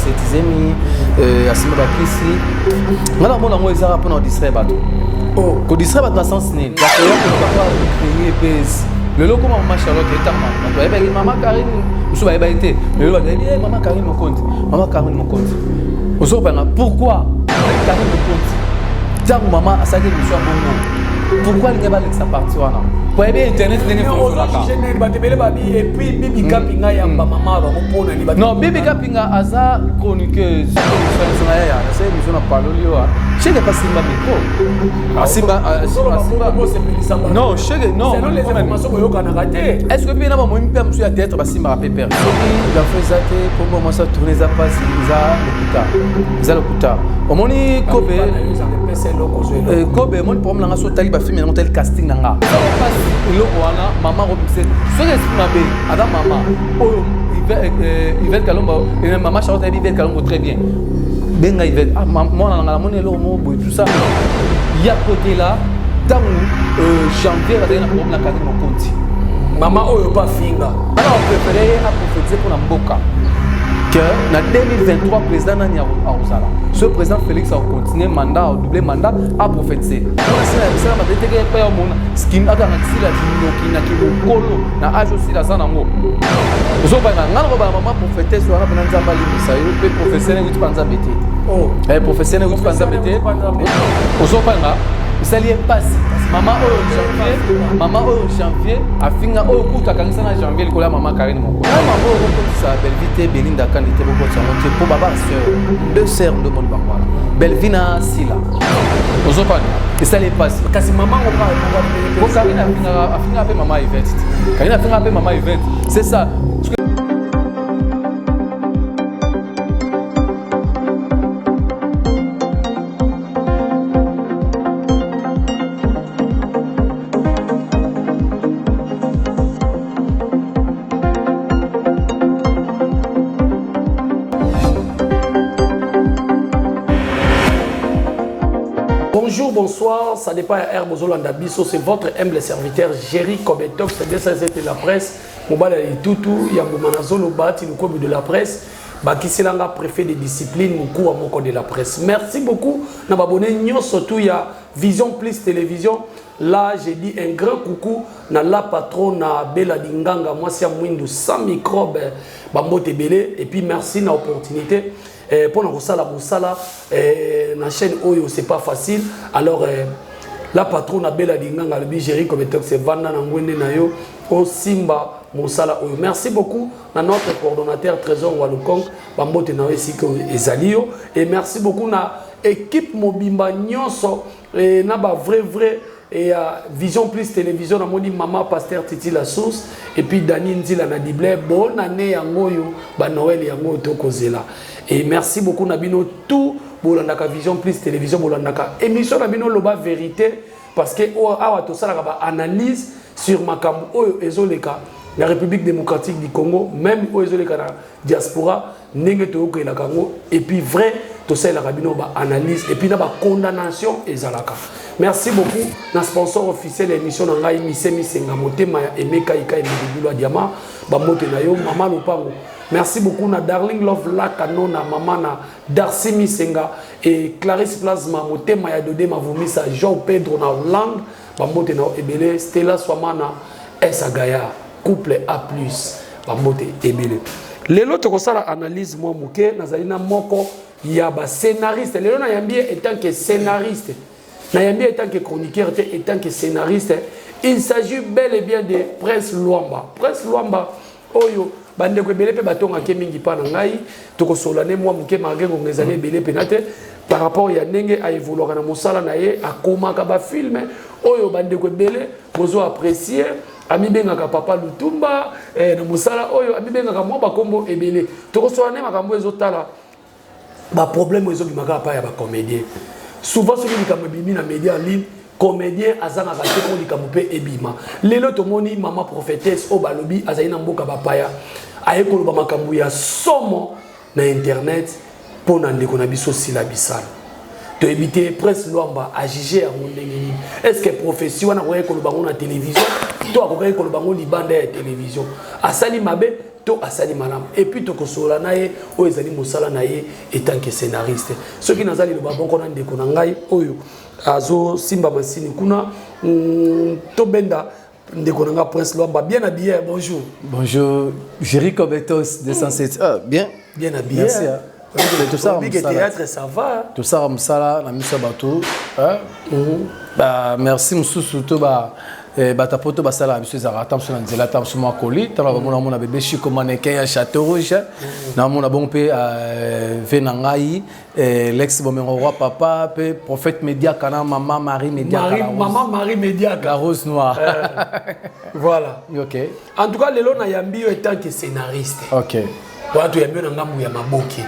setizemi asimba bakisi ngala mona ngo ezara pona distraire bato ko distraire bato na sens nini ya ko papa créer pèse le loko maman Charlotte etama bato ayeba maman Karine muso bayeba été le loko ayeba maman Karine Mokonzi ozopanga pourquoi Karine Mokonzi tant maman asaki muso bongo pourquoi il n'y a pas l'extra partie wana pour aider internet n'est pas et puis Bibi Kapinga ya maman va répondre ni non Bibi Kapinga aza chroniqueuse c'est émission na parole yo chez les pas simba micro simba non chez non les informations yo kana raté est-ce que bien na moi mpe monsieur ya théâtre ba simba pépère il a fait ça que pour moi ça tourner ça passe za lokuta omoni kobe kobe mon problème nga so tali ba film na tel casting nanga le wana maman robinson ce que c'est mabe ada maman oh Yvette Kalombo et maman Charlotte Yvette Kalombo très bien benga Yvette ah moi na mon elo mo boy tout ça il y a côté là dans janvier la dernière problème la Karine Mokonzi maman oyo pas finga alors on préférait à prophétiser pour la mboka que en 2023 président nani a Rosala ce président Félix a continué mandat a doublé mandat a prophétisé on a ça m'a dit que pas mon skin aka na sila dinoki na kibokolo na age aussi la sana ngo zo ba ngana ba maman prophétesse wana bana nzamba limisa yo pe professeur ngi tpanza bete professeur ngi tpanza bete ozo ba nga isali passe maman au janvier afinga au kuta kanisa na janvier likola maman Karine Mokonzi maman au ça Belvite Belinda Kandite boko tsangote pour baba sœur deux sœurs de mon bangwa Belvina Sila ozopa isali passe kasi maman on parle pour Karine afinga pe maman Yvette Karine afinga pe maman Yvette c'est ça. Bonjour, bonsoir, ça dépend à Air Bozolanda Bisso, c'est votre humble serviteur Jerry Kobetox, c'est bien ça, c'était la presse. Mobala Toutou, Yamboumanazo, Bati, le club de la presse, Bakiselanga, préfet de discipline, Moukou à mon de la presse. Merci beaucoup, Nababonné, Nyon, surtout, il y a Vision Plus Télévision. Là, j'ai dit un grand coucou na la patronne Bella Dinganga, moi c'est un Mwindou sans microbe, Bambote Belé, et puis merci na opportunité. Pour nous la la chaîne Oyo c'est pas facile alors la patronne Bella Dinganga le Jerry comme c'est Vanda Nangwende Nayo au Simba Mosala Oyo. Merci beaucoup à notre coordonnateur Trésor Walukong Bambote Nayo Siko Ezalio et merci beaucoup na équipe Mobimba Nyonso et na ba vrai et Vision Plus Télévision na moni maman Pasteur Titi la source et puis Dani Nzila na dible bonne année yangoyo ba Noël yango tokozela. Et merci beaucoup Nabino tout bolandaka Vision Plus Télévision bolandaka émission Nabino loba vérité parce que awa to sala ba analyse sur makambo oyo ezoleka la République démocratique du Congo même oyo ezoleka na diaspora ndenge to ko la Congo et puis vrai to sala Nabino ba analyse et puis na ba condamnation ezalaka. Merci beaucoup na sponsor officiel de l'émission na ngai Misemi Senga Motema Emeka Ika Emibula Diama ba mote na yo mama Lopango. Merci beaucoup na Darling Love Lakano na mama na Darcy Misenga et Clarisse Plasma Motema ya Dodé Mavumisa Jean Pedro na Hollande ba mote na ebele Stella Swamana Esagaya couple A+ ba mote ebele. Lelo to kosala analyse moi muke nazali na moko ya ba scénariste lelo na yambi étant que scénariste Nayambi étant que chroniqueur, étant que scénariste, il s'agit bel et bien de Prince Luamba. Prince Luamba, Oyo, bande ko belé pe batonga ke mingi pa na ngai, to ko solane moi muke magengo ngezane belé penate par rapport ya ndenge a évoluer na mosala na ye akoma ka ba film Oyo bande ko belé bozo apprécier ami benga ka papa Lutumba na mosala Oyo ami benga ka moi ba kombo ebele. To ko solane makambo ezotala ba problème ezo bimaka pa ya ba comédien. Souvent, ceux qui ont na média en ligne, comédien, azanga kate ko likampe ebima. Lelo to moni maman prophétesse o balobi azaina mboka bapaya. Aye ko loba makambu ya somo na internet pona ndeko na biso sila bisala. To éviter Prince Luamba à juger à mon ndenge. Est-ce que profession na ko loba na télévision, to ko ko loba ngo libanda ya télévision. Asali mabe to asali malam et puis to kosola naye o ezali mosala naye étant que scénariste ce qui nazali le babon kona ndeko na ngai oyo azo simba masini kuna to benda ndeko na nga Prince Luamba bien habillé bonjour Jerry Kobetos 207 bien habillé merci tout ça au théâtre ça va tout ça msala na miso bato bah merci mususu to ba batapoto basala biso ezaka tamso na nzela tamso mwa koli tala bamona mona bébé Chico mannequin ya Château Rouge na mona bon pe vena ngai l'ex bomengo roi papa pe prophète média kana maman Marie média maman Marie média la rose noire voilà OK en tout cas lelo na yambi étant que scénariste OK watu yambi na ngambu ya maboki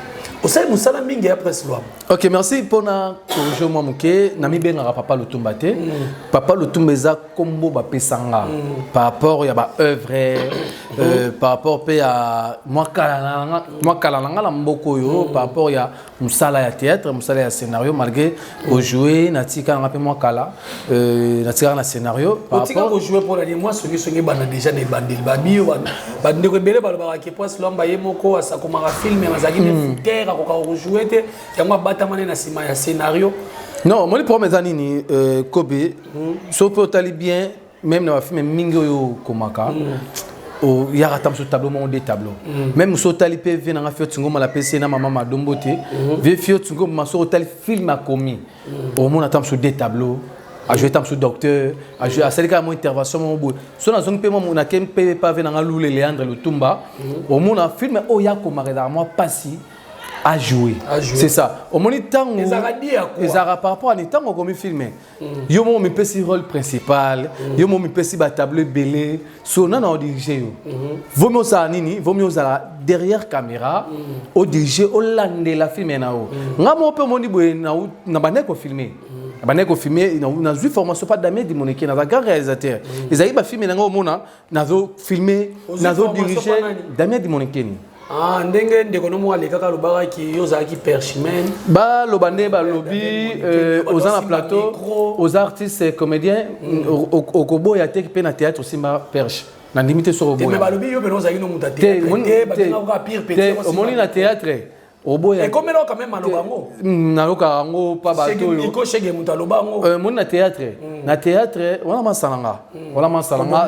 osai musala mingi ya Prince Luamba. OK merci pona kojo mwa muke na mibenga papa Lutumba te papa Lutumba eza kombo ba pesanga par rapport ya ba œuvre par rapport pe ya mwa kala nanga la mboko yo par rapport ya musala ya théâtre musala ya scénario malgré au jouer na tika na pe mwa kala na tika na scénario par rapport au jouer pour la moi songi bana déjà des bandil babio bande ko belé balobaka ke Prince Luamba ye moko asakomaka film ya mazaki ne koka rejouer te yango batamane na sima ya scénario non moi le problème zanini Kobe sauf au tali bien même na film mingi yo komaka o yaka tam sur tableau mon des tableaux même so tali pe vient na fio tsungo mala PC na mama madombo te vie fio tsungo maso tali film a commis au monde tam sur des tableaux a joué tam sur docteur a joué à celle qui a mon intervention mon bout so na zong pe mo na kem pe pa vient na Lule Leandre Lutumba au monde a film o ya komaka da moi passi à jouer. C'est ça. Au moment où ils par rapport à temps où on filme, yo mo mi pesi rôle principal, yo mo mi pesi ba tableau belé, so na na dirigé yo. Vaut mieux ça nini, vaut mieux ça derrière caméra, au dirigé au lande la filmer na o. Nga mo pe mo ni boye na bane ko filmer. Bane ko filmer na zu formation pas Damien Dimoneke na grand réalisateur. Ils aïe ba filmer na ngo mona na zo filmer, na zo diriger Damien Dimoneke ni. Ah, ndenge ndeko no mo aleka ka lobaka ki yozaki perchimen ba lobande ba lobby aux en plateau aux artistes comédiens au kobo ya tek pe na théâtre aussi ma perche na limité sur obo mais ba lobby yo beno zaki no muta théâtre ba nga pire petit au moni na théâtre obo ya et comme là quand même alobango na loka ngo pa ba to yo ko chege muta lobango moni na théâtre wana masalanga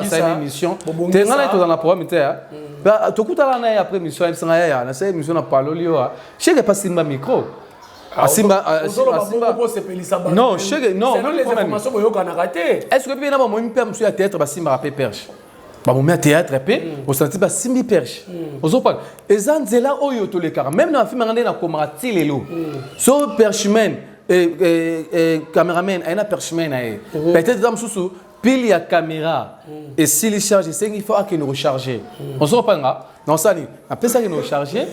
c'est une émission te ngana to dans la programme te bah tout à l'année après mission ya na c'est émission na palolio chege pas simba micro asimba non chege non les informations boyo kana raté est-ce que bien na mo mpe monsieur ya théâtre ba simba rapé perche ba mo mpe théâtre pe au senti ba simbi perche ozopa ezanzela oyo to le car même na film ngande na komara tilelo so percheman caméraman aina percheman aye peut-être dans sous pile ya caméra et si les charge c'est qu'il faut qu'il nous recharger on se reprendra non ça ni après ça qu'il nous recharger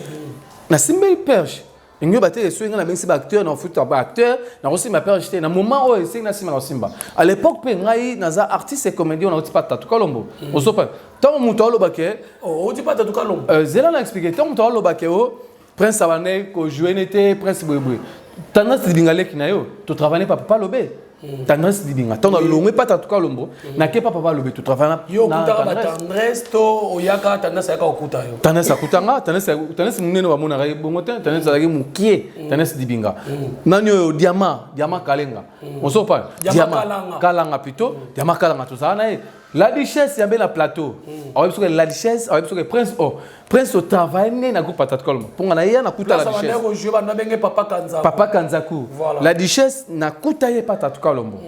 na simbe perche ingo baté swinga na bensi ba acteur na foot ba acteur na aussi ma perche na moment où c'est na simba à l'époque pe ngai na za artiste et comédien on a pas tatu kolombo on se reprend tant muto lo baké on dit pas tatu kolombo zela na expliquer tant muto lo baké o prince abane ko jouer n'était prince boué tendance dingale kinayo to travailler pas lobé tendresse dibinga tant longue pas en tout cas lombo na ke papa lobé tout travail yo kutaka ba tendresse to oyaka tendresse yaka okuta yo tendresse akutanga tendresse munene wa mona rai bongo tendresse la mukie tendresse dibinga nanyo diamant kalenga on so pas diamant kalanga plutôt diamant kalanga tout ça na la richesse ya bela plateau parce que la richesse parce que prince au travail na groupe patate kolmo ponga na ya na kuta la richesse papa kanzaku la richesse na kuta ye patate kolombo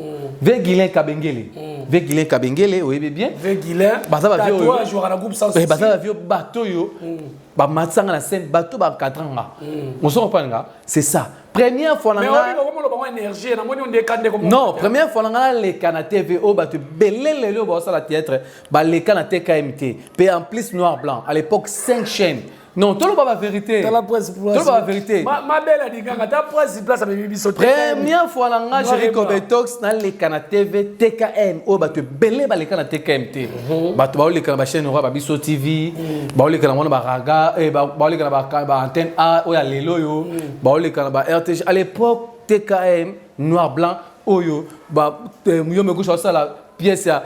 ve Guilin Kabengele oyebe bien ve Guilin tatouage wa na groupe sans souci baza vio bateau yo ba matsanga na scène bateau ba katranga on se reprend là c'est ça première fois mais on énergie na moni on décande comme non première fois na les kana TV o ba te belele le ba la théâtre ba les kana TKMT pe en plus noir blanc à l'époque 5 chaînes non tout le la vérité tout la vérité ma belle diganga ta presse place à bibi première fois na Jerry Kobetos na les kana TV TKM o ba te belele ba les kana TKMT ba to ba les kana ba chaîne ba biso TV ba les kana mona ba raga et ba les kana ba antenne A o ya lelo yo ba les kana ba RTG à l'époque TKM noir blanc oyo ba yo me gauche ça la pièce ya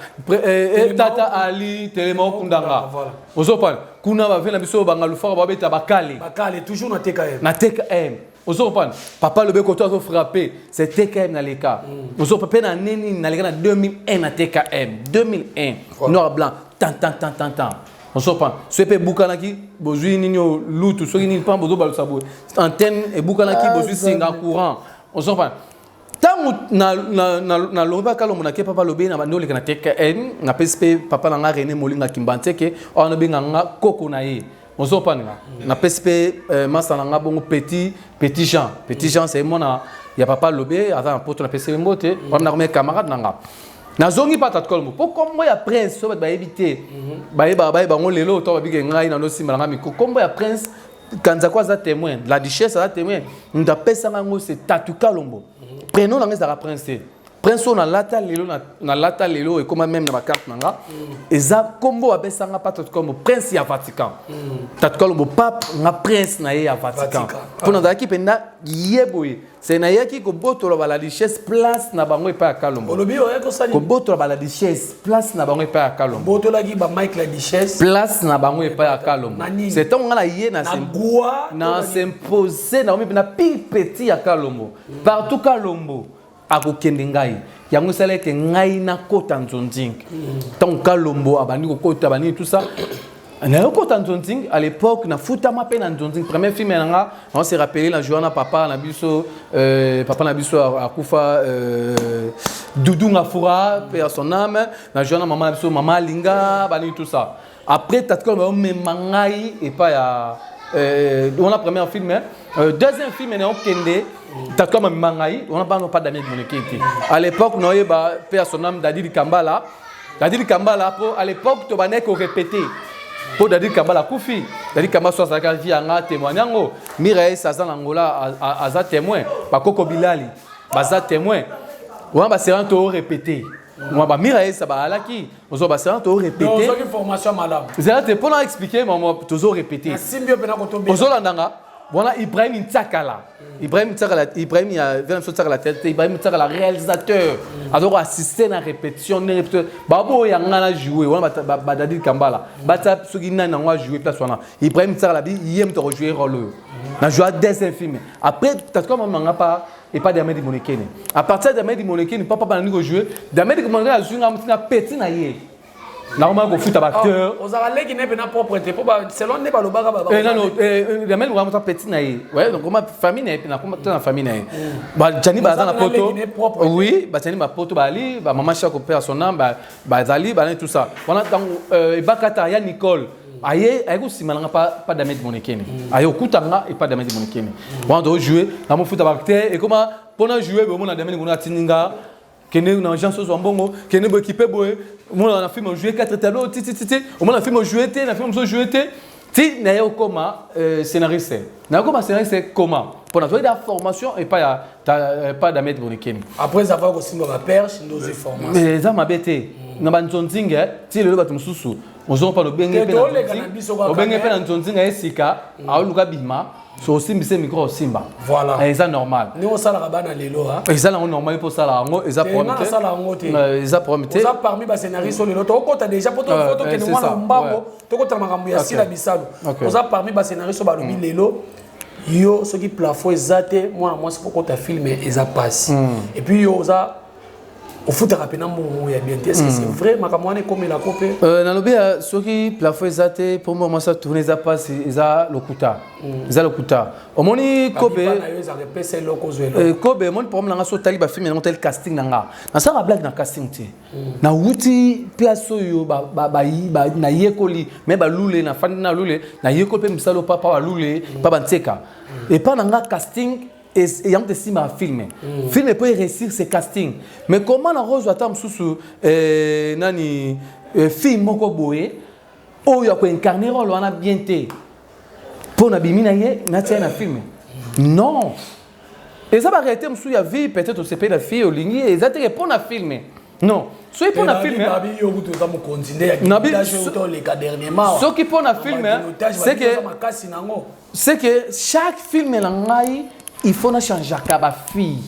Tata Ali Télémo Kundanga ozopana kuna ba vena biso bangalufa ba beta bakale toujours na TKM ozopana papa lobe ko to frapper c'est TKM na leka ozopapa na nini na leka na 2001 na TKM 2001 noir blanc tant on s'oppose. Ce peut boucanaki, bozui nino lutu, ce qui n'est pas bozo balsabo. Antenne et boucanaki, bozui singa courant. On s'oppose. Tant na loba kalombo na ke papa lobe na bandole kana TKM na PSP papa na René Molinga Kimbanteke on benga nga koko na ye. On s'oppose na PSP masa na bongo petit Jean. Petit Jean c'est moi na ya papa lobe avant poto na PSP mbote, on na mes camarades nanga. Nazongi pata kolmo pourquoi moi ya prince so ba éviter ba ngo lelo to ba bige ngai na no simba ngami ko kombo ya prince kanza kwa za témoin la duchesse za témoin nda pesa ngo c'est Tatu Kalombo prénom na ngeza prince prince on a lata lelo et comme même na ba carte nanga eza kombo abesa nga pata kolmo prince ya Vatican Tatu Kalombo pape nga prince na ye ya Vatican pour na daki penda yeboye c'est na yaki ko botola ba la richesse place na bango epa Kalombo olobi oye ko sali ko botola ba la richesse place na bango epa Kalombo botola ki ba Mike la richesse place na bango epa Kalombo c'est tant ngala yé na s'imposer na omi na petit ya Kalombo partout Kalombo akokende ngai yango sala ke ngai na kota nzonzing tant Kalombo abani ko kota bani tout ça. À l'époque, na futa ma peine en premier film on s'est rappelé la Joana papa na biso akufa Doudou Ngafura paix à son âme na Joana maman biso maman Linga bani tout ça après tatko me mangai et pas ya on a premier film deuxième film on kende tatko me mangai on a pas d'amis de monekiti à l'époque no yeba paix à son âme Dadi Kambala à l'époque to banek au répéter pour Dadi Kambala Koufi, Dadi Kambala soit sa vie en témoignant, Mireille Sazan Angola a témoin, Bakoko Bilali, Baza témoin, ou un bassin tout répété. Moi, Mireille Sabalaki, on va se répéter. Non, c'est une formation madame. C'est pour expliquer, maman, toujours répéter. Ozolandanga, voilà Ibrahim Ntsakala. Ibrahim il a 20 choses à la tête. Ibrahim Ntsakala, réalisateur. Alors assister à la répétition, Babo yangana jouer. On va Dadi Kambala. Bata Sugina n'a joué place wana. Ibrahim Ntsakala il aime te rejouer rôle. Na joué des films. Après t'as comme manga pas et pas d'Amedi Monekene. À partir d'Amedi Monekene, papa pas ni jouer. D'Amedi Monekene a joué un petit na yé. Normalement, on fout à acteur. Aux Arabes qui n'est pas propreté. Selon les balobara. Non, la même on a petit naïe. Ouais, donc ma famille n'est pas dans famille naïe. Bah, Jani Bazan la poto. Oui, bah Jani ma poto bali, bah maman chaque père son nom, bah Zali, bah tout ça. On a dans Bakata ya Nicole. Aïe, aïe aussi malanga pas d'amis de Monekene. Aïe au Koutanga et pas d'amis de Monekene. On doit jouer, on a fout à acteur et comment pendant jouer, on a d'amis de Monatinga. Kene na gens so mbongo kene bo équipé boy mon na film jouer 4 tableaux ti mon na film jouer té na film so jouer té ti na yo koma scénariste na koma scénariste comment pour notre formation et pas pas d'Ahmed Bonikeni après avoir aussi ma perche nos formations mais ça m'a bêté na banzonzinga ti le bato mususu ozo pa lo benge pe na benge pe na nzonzinga esika auluka bima so simbise micro simba voilà et ça normal nous on sala rabana lelo hein et ça là normal pour ça là ngo eza prometé eza prometé ça parmi ba scénaristes lelo to ko ta déjà poto photo que nous on mbango to ko ta makambo ya sila bisalo on ça parmi ba scénaristes ba lobi lelo yo ce qui plafond ezate moi c'est pour ko ta filmer eza passe et puis yo ça au foot rapidement mon ya bien est-ce que c'est vrai makamwane comme la copé na lobi ce qui plafond ezate pour moi ça tourner ça passe eza lokuta eza lokuta omoni kobe kobe mon problème nga so tali ba film na tel casting nga na ça blague na casting ti na wuti place yo ba na yekoli mais ba lule na fandi na lule na yekoli pe misalo papa wa lule pa banteka et pas nga casting et ayant décidé à filmer. Film peut réussir ses castings. Mais comment on reçoit tant sous nani film moko boé oh ya ko incarner rôle on a bien té pour na bimina yé na tiens na film. Non. Et ça va arrêter sous ya vie peut-être c'est pas la fille au ligne et ça te pour na filmer. Non. Ce qui pour na filmer. Ce qui pour na filmer c'est que chaque film est il faut changer la fille.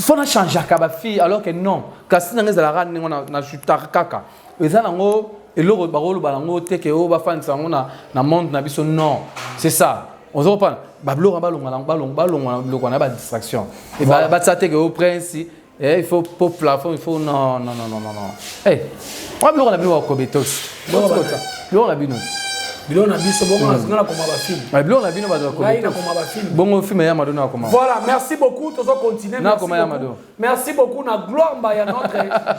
faut na changer ka fille alors que non kasi na ngeza la ran na chutar kaka eza nango eloko barolo balango te ke o ba fan sango na monde na biso non c'est ça on se reprend bablo balonga na ba distraction et ba tsate ke au prince il faut pour plafond il faut non eh on va na bilo ko betos lo na bino Bilon na biso bongo na koma ba film. Mais bilon na bino ba ko na koma ba film. Bongo film ya Madonna koma. Voilà, merci beaucoup, tozo continuer. Merci beaucoup na Gloire Mbaya notre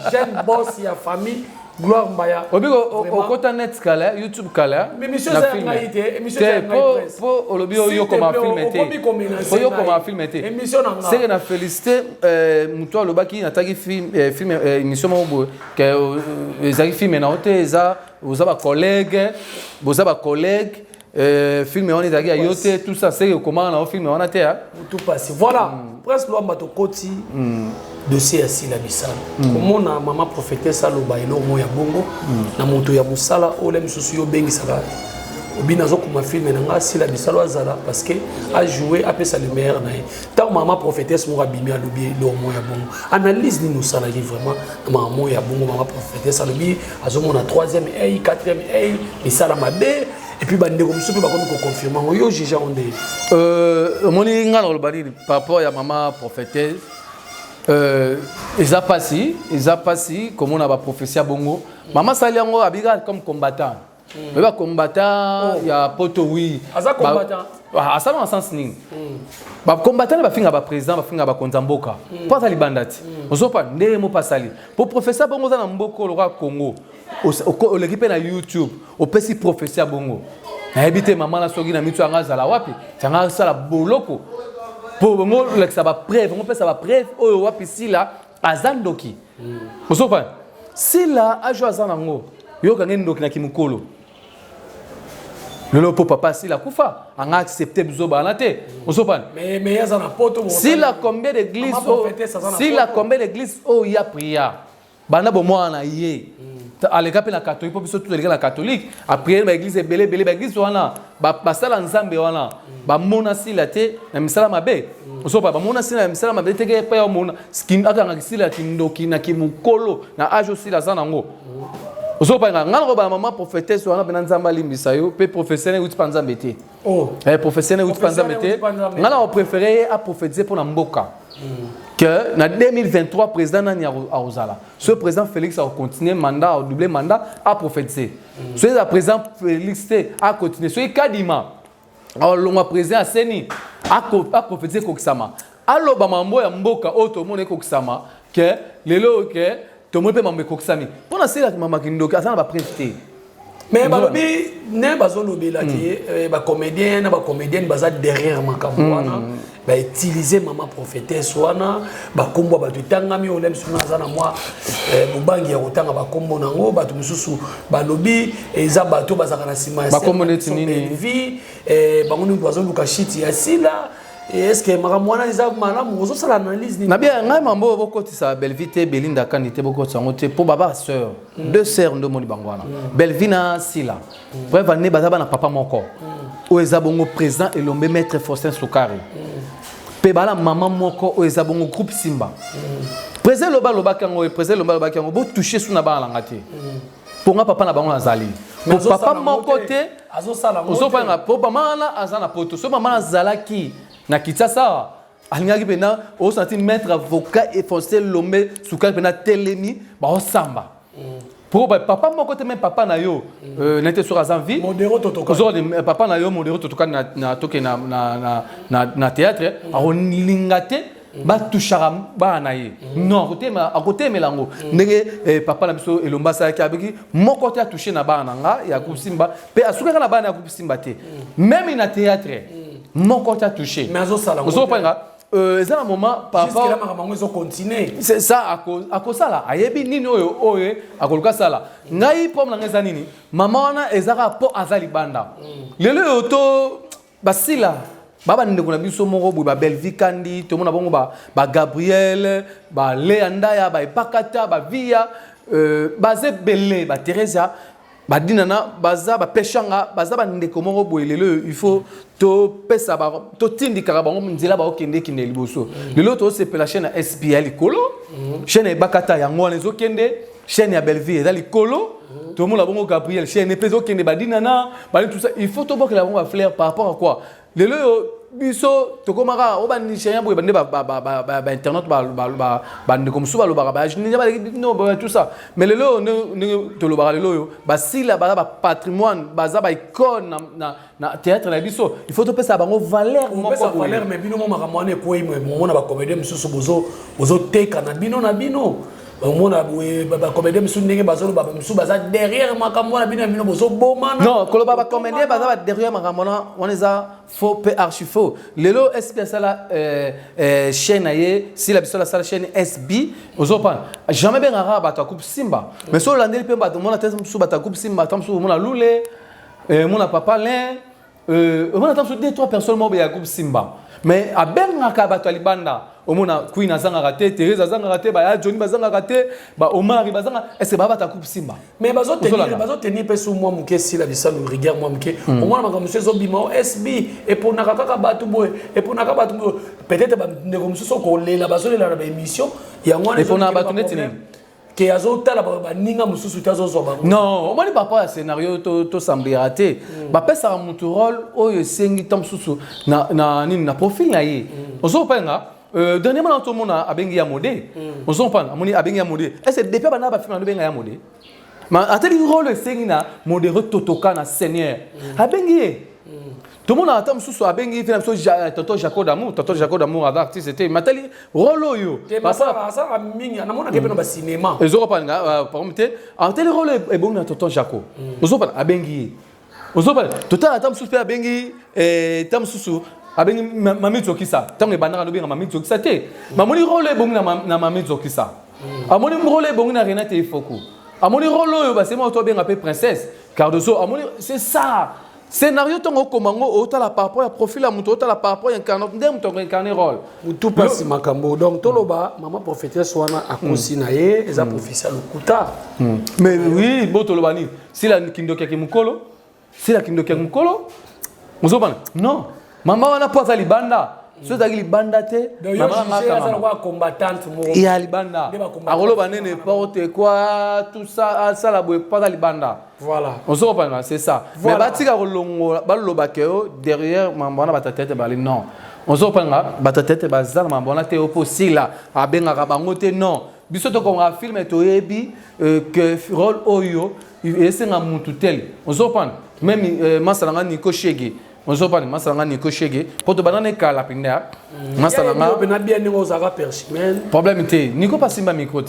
jeune boss ya famille Gloire Mbaya. Obiko okota net kala YouTube kala. Mais monsieur c'est ngaité, monsieur c'est ngaité. Po olobio yo koma film été. Po yo koma film été. Émission na nga. C'est na féliciter muto alobaki nataki film émission mo que ezaki film na hote eza ba collègue film on est à yote tout ça c'est comment on a film on a terre tout passé voilà presque l'homme to koti dossier assis la bisala comment na maman prophétesse aloba elo moya bongo na moto ya musala olem susu yo bengi sala obina zo kuma film na nga si la bisala azala parce que a joué a pesa le meilleur na tant maman prophétesse mo rabimi alobi lo moya bongo analyse ni nous sala vraiment maman moya bongo maman prophétesse alobi azomona 3e et 4e et bisala mabe et puis bande comme ça peut pas confirmer yo juge on est moni ngalo bari par rapport à maman prophétesse ils a passé comme on a ba prophétie bongo maman saliango abiga comme combattant mais ba combattant il y a poto oui asa combattant asa dans sens ni ba combattant ba finga ba président ba finga ba konzamboka pas ali bandati ozopa ndé mo pasali pour professeur bongo za na mboko lo Congo au l'équipe na YouTube au pesi professeur bongo na habité maman na sogi na mitu anga zala wapi tanga sala boloko pour bongo l'ex ba preuve on peut ça ba preuve o wapi sila azandoki ozopa sila ajo azanango yo kangi ndoki na kimukolo le pour papa si la kufa a accepté bizoba na te ozopa mais yaza na poto si la combien d'église il y a prière bana bo mwana yé aleka pe na catholique pour surtout les catholique après ba église belé ba église wana ba sala nzambe wana ba mona si la te na misala mabe ozopa ba mona si na misala mabe te ke pa yo mona skin aka ngakisila kindoki na kimukolo na ajo si la zanango ozopa ngalo ba maman prophétesse wana bena nzamba limbisa yo pe professeur uti panza mbete professeur uti panza mbete ngala on préféré à prophétiser pour na mboka que na 2023 président nani a ozala ce président Félix a continué mandat a doublé mandat a prophétiser ce président Félix a continué ce kadima alors le président a seni a prophétiser kokisama allo ba mambo ya mboka oto mone kokisama que lelo que tout le monde peut m'emmener kokisami pour na sela maman kindoki azana ba préfité mais balobi ne bazolobi la ki ba comédien na ba comédienne baza derrière makambo wana ba utiliser maman prophétesse wana ba kombo ba tutangami olem suna zana moi bubangi ya kotanga ba kombo nango ba to mususu balobi eza bato bazaka na sima ba kombo neti nini vie bango bazoluka shit ya sila est-ce que maramwana eza malamu ozo sala analyse ni na bien ngai mambo bokotisa Belvite Belinda Kanité bokotisa ngote pour baba sœur deux sœurs ndo moni bangwana Belvina Sila bref ne bazaba na papa moko o eza bongo président elombe maître Faustin Soukari pe bala maman moko o eza bongo groupe Simba président loba kango président loba kango bo toucher suna ba langate pour nga papa na bango azali pour papa moko te azo sala moto nga pour maman na azana poto so maman azalaki na kitasa alingaki pena o senti maître avocat et Faustin Lombe Soukari pena telemi ba osamba pour papa moko te même papa na yo n'était sur azanvi modéro totoka papa na yo modéro totoka na toke na théâtre a lingate ba touchara ba na ye non à côté melango ndenge papa na biso elomba sa ki abiki moko te a touché na ba na nga ya kusimba pe asuka na ba na kusimba te même na théâtre moko te a touché mais azo sala ozo panga c'est un moment par rapport jusqu'à la maman ils ont continué c'est ça à cause ça ayebi nini oyo akoluka sala ngai pom na ngeza nini mama wana ezaka po azali banda lelo to basila baba ndeko na biso moko boy ba Belvi Kandi to mona bongo ba Gabriel ba Leandaya ba Epakata ba Via ba Zebele ba Teresa badinana baza ba peshanga baza ba ndeko moko boyelelo il faut to pesa ba to tindika bango nzela ba okende kinde liboso lelo to se pela chaîne SPL likolo chaîne bakata yango les okende chaîne ya Belleville dans likolo tout le monde a bon Gabriel chaîne peso okende badinana ba tout ça il faut to bokela bango ba flair par rapport à quoi lelo biso tokomaka o bani chenya boye bande ba internet ba ndeko musu ba lobaka ba no tout ça mais lelo to lobaka lelo yo ba sila ba patrimoine baza ba icône na théâtre na biso il faut to pesa bango valeur moko ko valeur mais bino mo makamane ko yimo mo na ba comédien mususu bozo teka na bino mona ba comédien musu ndenge bazolo ba musu baza derrière makambo na bino bozo bomana non ko ba comédien baza derrière makambo na on les a faux pe archi faux lelo SB sala chaîne aye si la biso la sala chaîne SB ozopan jamais ben rara ba ta coupe simba mais so landeli pe ba mona tête musu ba ta coupe simba tam musu mona lule mona papa lin mona tam musu deux trois personnes mo ba coupe simba mais a benga ka ba to libanda omona Queen azanga raté Thérèse azanga raté ba Johnny bazanga raté ba Omar bazanga est-ce ba ta coupe simba mais bazo tenir pe sous moi muke si la bisa le rigueur moi muke omona maka monsieur zobima SB et pour nakaka batu boy et pour nakaka batu peut-être ba ndeko mususu ko lela bazo lela na ba émission ya ngwana et pour na batu netini que azo tala ba ninga mususu tazo zo ba non omoni papa scénario to semble raté ba pesa mutu rôle oyo sengi tam susu na nini na profil na ye ozo penga dernièrement tout le monde a bengi ya modé on s'en parle amoni a bengi ya modé est-ce que depuis bana ba film na bengi ya modé mais ateli rôle sengi na modéré totoka na seigneur a bengi tout le monde attend sous a bengi film so tonton Jacob d'amour artiste c'était matali rôle yo ça mingi na mona kebe no ba cinéma ezo pa nga par exemple ateli rôle e bon na tonton Jacob ozo pa a bengi ozo pa tonton attend sous a bengi tam sous abengi mamito kisa tango bandaka lobenga mamito kisa te mamoni rôle bongi na mamito kisa amoni rôle bongi na Renate Ifoko amoni rôle oyo basema to benga pe princesse Cardoso amoni c'est ça scénario tango komango otala par rapport à profil amuto otala par rapport à incarner ndem to incarner rôle tout passe makambo donc toloba maman prophétesse wana akosi na ye eza professeur lokuta mais oui botoloba ni si la kindoki ya mukolo muzobana non maman wana poza libanda so za libanda te maman ngaka combattante mo ya libanda akolo banene porte quoi tout ça ça la boye poza libanda voilà on se reprend c'est ça mais batika kolongo baloba keo derrière maman wana batatete bali non on se reprend batatete bazala maman wana te oposila abenga ka bango te non biso to ko nga film to yebi que rôle oyo esenga mutu tel on se reprend même masalanga Nico Shege on se parle masalanga Nico Shege pour te banane kala pinda masalanga bena bien ngo zaka perchimen problème te Nico pas simba micro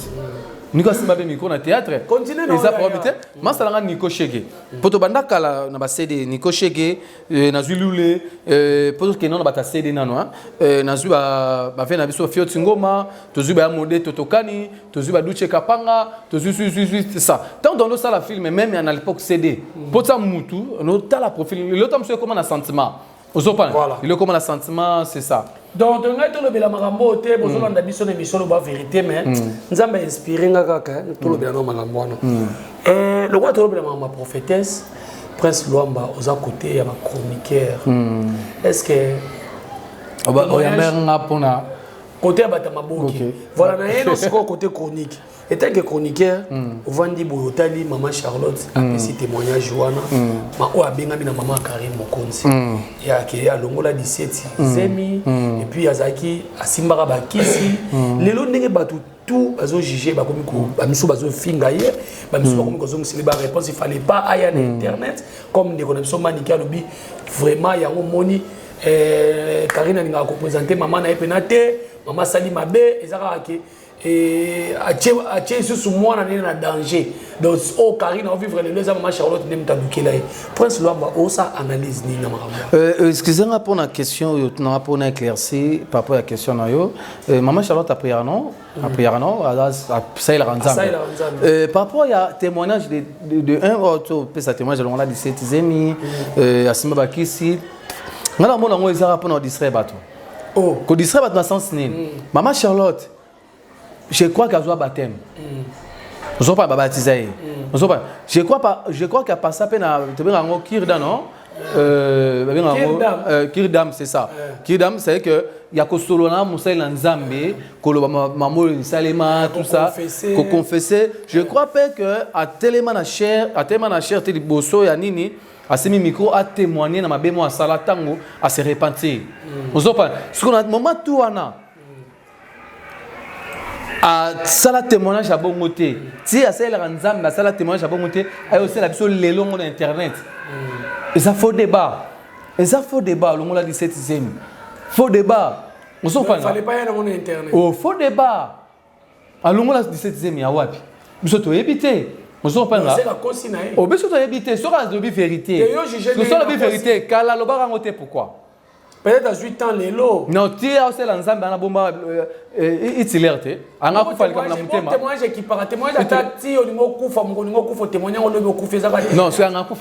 Nico simba be micro na théâtre continue ça problème te masalanga Nico Shege pour te banda kala na ba CD Nico Shege na zulule pour que non na ba CD nano na zu ba fait na biso Fiot Ngoma to zu ba modé totokani to zu ba Duche Kapanga to zu ça tant dans le ça la film même à l'époque CD pour ça mutu no ta la profil l'autre monsieur comment un sentiment ozopan il comment un sentiment c'est ça donc on a tout le bela makambo te bozo na biso na biso lo ba vérité mais nzamba inspiré ngaka ka tout le bela no makambo wana le roi tout le bela ma prophétesse Prince Luamba aux à côté ya ba chroniqueur est-ce que oyambenga pona côté ya bata maboki voilà na yeno siko côté chronique et tant que chroniqueur vandi boyotali maman Charlotte apesi témoignage wana ma o abenga na maman Karine Mokonzi ya ke ya longola 17 zemi et puis azaki asimbaka bakisi lelo ndenge batu tout bazo juger ba komi ko ba miso bazo finga ye ba miso ba komi ko zongi ba réponse il fallait pas aya na internet comme des connexions manikia lobi vraiment yango moni Karine ninga ko présenter maman na epenate maman sali mabe ezaka ke et a sous moi na danger donc au Karine on vivre les maman Charlotte nem tabukela Prince Luamba o ça analyse ni na makambo excusez-moi pour la question non pour éclaircir par rapport à la question na yo maman Charlotte a prié non ça il ranza par rapport à témoignage de un autre peut ça témoignage on l'a 17 zemi asima bakisi ngala mona ngo ezara pour na distraire bato ko distraire bato na sens nini maman Charlotte je crois qu'elle a baptême. Nous sommes pas baptisés. Je crois qu'il y a pas ça peine à Kirda, non? Kirdam, c'est ça. Kirdam, c'est que il y a Kostolona, Moussa Lanzambe, Koloba Mamo Salema, tout ça, qu'on confessait. Je crois pas que à tellement na cher, teli bosso ya nini, à semi micro a témoigné dans ma bémo à Salatango à se repentir. Nous sommes pas. Ce qu'on a moment tout ana. À sala témoignage à bon côté. Si à celle Lanzambe, à sala témoignage à bon côté, a aussi la vision les longs d'internet. Et ça faux débat. Et ça faux débat. Le monde a 17e. Faux débat. On s'en parle. Il fallait pas y aller dans internet. Oh, faux débat. Alors le monde a 17e. Il y a wapi. Nous sommes éviter. On s'en parle. C'est la consigne. Oh, mais surtout éviter. Sur la vérité. Nous sommes la vérité. Car la loba rangote pourquoi? Peut-être à 8 ans les lots. Non, tu es aussi l'ensemble dans la bombe. Itilerte. On a fait comme la montée. Témoignage qui parle. Témoignage d'attati au niveau coup, au niveau coup, témoigner au niveau coup, faisait. Non, c'est un coup.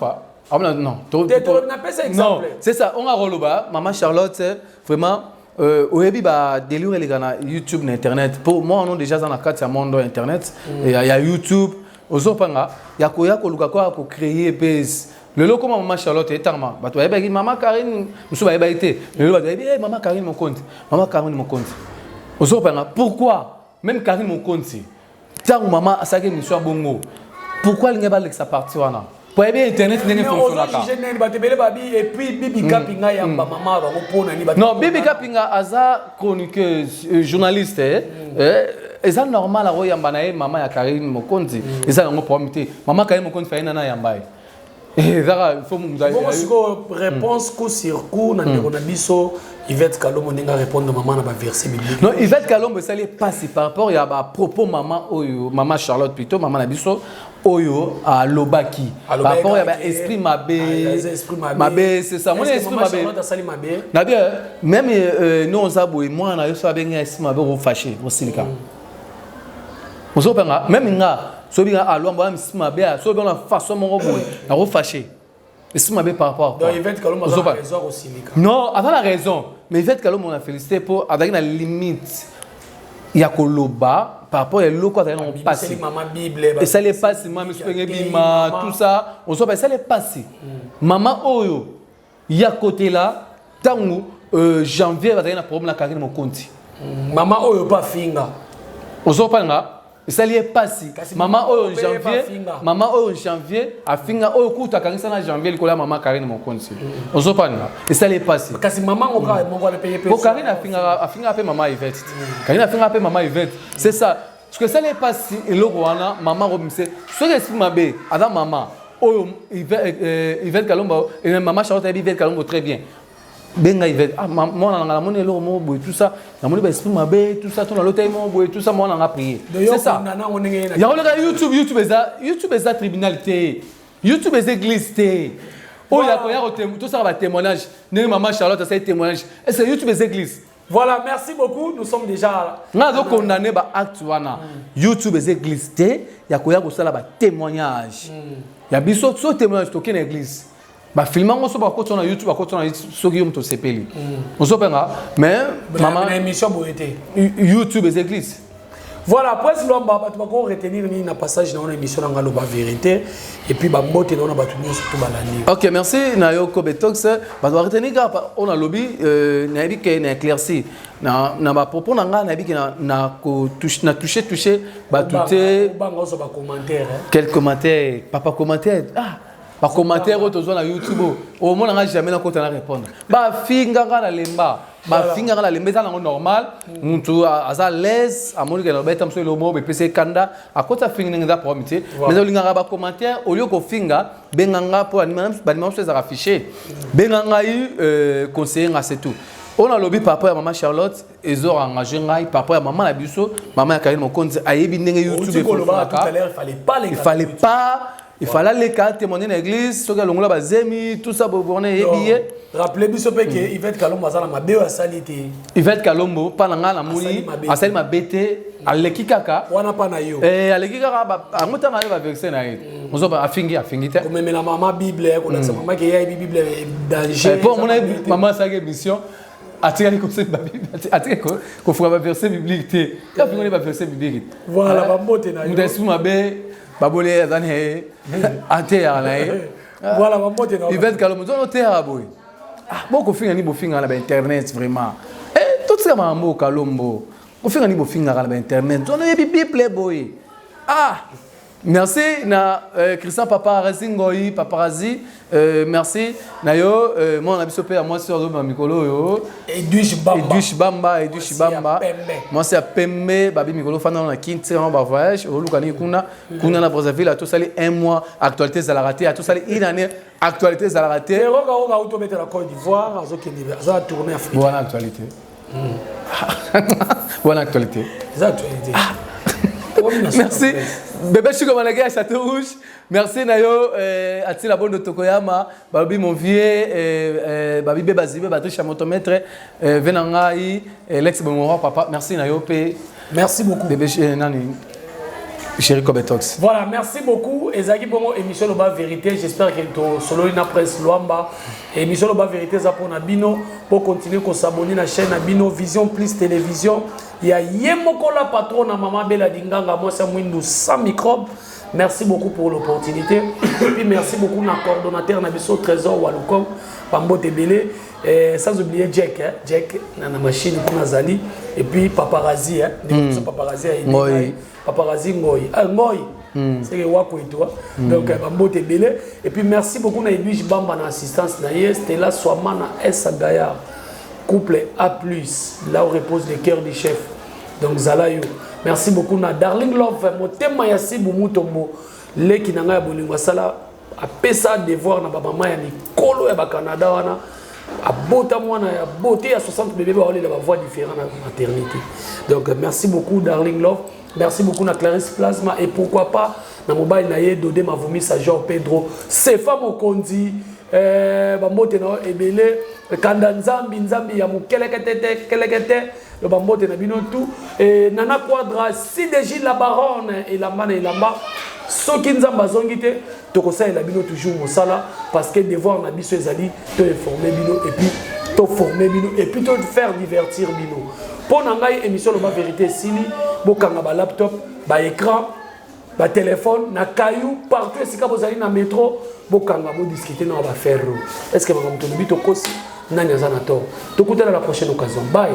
Non, non, c'est ça. On a roloba, maman Charlotte, vraiment, au début, délire les gars YouTube, Internet. Pour moi, on a déjà dans la carte, il y a monde Internet, il y a YouTube. Aux autres, il y a quoi pour créer PS. Le lot comme maman Charlotte est tellement. Bah, tu vas dire, maman Karine, nous sommes à été. Le lot va dire, maman Karine, mon compte. Maman Karine, mon compte. Aux autres, pourquoi même Karine, mon compte, tant maman a sagé, nous sommes bongo. Pourquoi il n'y a pas de sa partie? Pour bien Internet n'est pas fonctionnel. Et puis Bibi Kapinga y a maman va répondre. Non, Bibi Kapinga aza chroniqueuse journaliste. C'est normal à Royambanae maman ya Karine Mokonzi. Et ça on peut imiter. Maman Karine Mokonzi fait nana yambai. Et ça il faut nous réponse coup sur coup na ndeko na biso Yvette Kalombo ninga répondre maman na ba verset biblique. Non, Yvette Kalombo ça les passe par rapport il y a propos maman oyo maman Charlotte plutôt maman na biso oyo à Lobaki par rapport il y a esprit mabé c'est ça mon esprit mabé na bien même nous on a boy moi na yo so bien esprit mabé au fâché au silika on so penga même nga so bien à l'omba esprit mabé so bien la façon mon boy na au fâché esprit mabé par rapport donc Yvette Kalombo a raison au silika non avant la raison mais Yvette Kalombo on a félicité pour avec la limite il y a Koloba par rapport à l'eau quand on passe et ça les passe maman bima tout ça on se ça les passe maman oyo il y a côté là tango janvier va avoir un problème la Karine mon compte maman oyo pas finga on se parle là et ça les passe maman oyo en janvier a finga oyo kuta kanisa na janvier le kola maman Karine mon compte on se parle là et ça les passe kasi maman on va payer pour Karine a finga après maman Yvette Karine a finga après maman Yvette c'est ça parce que ça les passe et le roi maman remise ce que c'est mabé avant maman oyo Yvette Kalombo et maman Charlotte Yvette Kalombo très bien benga Yvette ah moi on a monné l'eau mon boy tout ça on a monné esprit mabé tout ça tout dans l'hôtel mon boy tout ça moi on a prié c'est ça il y a le YouTube est ça tribunalité YouTube est église oh il y a tout ça va témoignage maman Charlotte ça témoignage et c'est YouTube est église. Voilà, merci beaucoup. Nous sommes déjà. Nous avons condamné YouTube est église. Il y a un témoignage. Il y a un témoignage dans l'église. Bah filmant on se bat sur YouTube à côté sur Guillaume to sepeli. On se penga mais maman émission boité. YouTube est église. Voilà, après si l'on va retenir ni na passage dans l'émission dans la vérité et puis bambote dans la batunia surtout balani. OK, merci Nayo Kobetox. Ba doit retenir on a lobby na bi que na éclairci. Na ba propos na nga na bi que na toucher ba touter quel commentaire papa commentaire ba commentaire autour na YouTube au moins na jamais na côté na répondre. Ba finga na lemba ba finga la lemba ça normal muntu aza l'aise a moni que na beta mso le mot PC kanda a côté finga nga pour amitié mais on linga ba commentaire au lieu ko finga benganga pour animation ça affiché benganga conseiller nga c'est tout. On a lobby par rapport à maman Charlotte et zor engagé ngai par rapport à maman la biso maman Karine mon compte ayebi ndenge YouTube il fallait les cas témoigner dans l'église, ceux qui ont la zemi, tout ça pour voir les billets. Rappelez vous que Yvette Kalombo a ma béo à salité. Yvette Kalombo pas dans la mouni, a sali ma bété, à l'ékikaka. On a pas na yo. À l'ékikaka, à monter na va verser na it. On s'en va à fingi. Comme même la maman Bible, on a sa maman qui a Bible danger. Pour mon maman sa mission. atikali conseil babible atikali ko fuka ba verset biblique te ka fingoni ba verset biblique voilà ba mbote na yo muta esu mabe babole azani ate ya na voilà ba mbote na yo Yvette Kalomo zono te aboy boko finga ni bofinga na ba internet vraiment tout ça mambo Kalombo bofinga ni bofinga na ba internet zono yebi bible boy merci na Christian Paparazzi ngoi Paparazzi merci na yo mon abiso pe moi sur le mikolo yo Edouche Bamba moi c'est Pembe babi mikolo fana na kinti en ba voyage au lukani kuna na Brazzaville a tout sali 1 mois actualité za la raté a tout sali une année actualité za la raté roga auto mettre la Côte d'Ivoire za tourner Afrique bonne actualité bonne actualité za actualité merci bébé Chico Malagé à Château Rouge merci nayo Atila Bondo Tokoyama babi mon vieux babi Bebazibe Patrice Chamotomètre venangai l'ex bon papa merci nayo pe merci beaucoup bébé nani Chéri Kobetox. Voilà, merci beaucoup. Ezaki Bongo, émission Loba Vérité. J'espère que tu solo na presse Luamba. Émission Loba Vérité, ça pour Nabino. Pour continuer à s'abonner à la chaîne Nabino Vision Plus Télévision. Il y a Yemokola patron à Maman Bella Dinganga. Moi, c'est Windows sans microbe. Merci beaucoup pour l'opportunité. Et puis, merci beaucoup à coordonnateur Nabiso Trésor Walukom, Pambo Tebele. Sans oublier Jack, Jack, dans la machine pour Nazali. Et puis, Paparazzi, Paparazzi Paparazzi Ngoy. Ngoy, c'est que Wako et toi. Donc, Pambo Tebele. Et puis, merci beaucoup à Edwige Bamba dans l'assistance. Stella Swamana S. Gaillard. Couple A+, là où repose le cœur du chef. Donc, Zalayo. Merci beaucoup na Darling Love, motema ya Sibu Mutombo, le ki nanga ya bolingo sala a pesa devoir na baba ya mikolo ya ba Canada wana a bota mwana ya beauté ya 60 bébés ba la voix différente na maternité. Donc merci beaucoup Darling Love, merci beaucoup na Clarisse Plasma et pourquoi pas na mobile na ye Dodé Mavoumi sa Jean Pedro, Sefa Mokondi ba mbote na ebele kanda nzambi ya mukelekete le bambote na bino tout et Nana Quadra CDJ la baronne et la mana et la ma soki nzamba zongite tokosa et la bino toujours mosala parce que devoir na biso ezali to informer bino et puis to former bino et puis to faire divertir bino pour ngai émission Loba Vérité sili bokanga ba laptop ba écran ba téléphone na caillou partout sika bozali na métro bokanga bo discuter na ba ferro est-ce que makamto bito kosi nani azana to tokutana la prochaine occasion bye.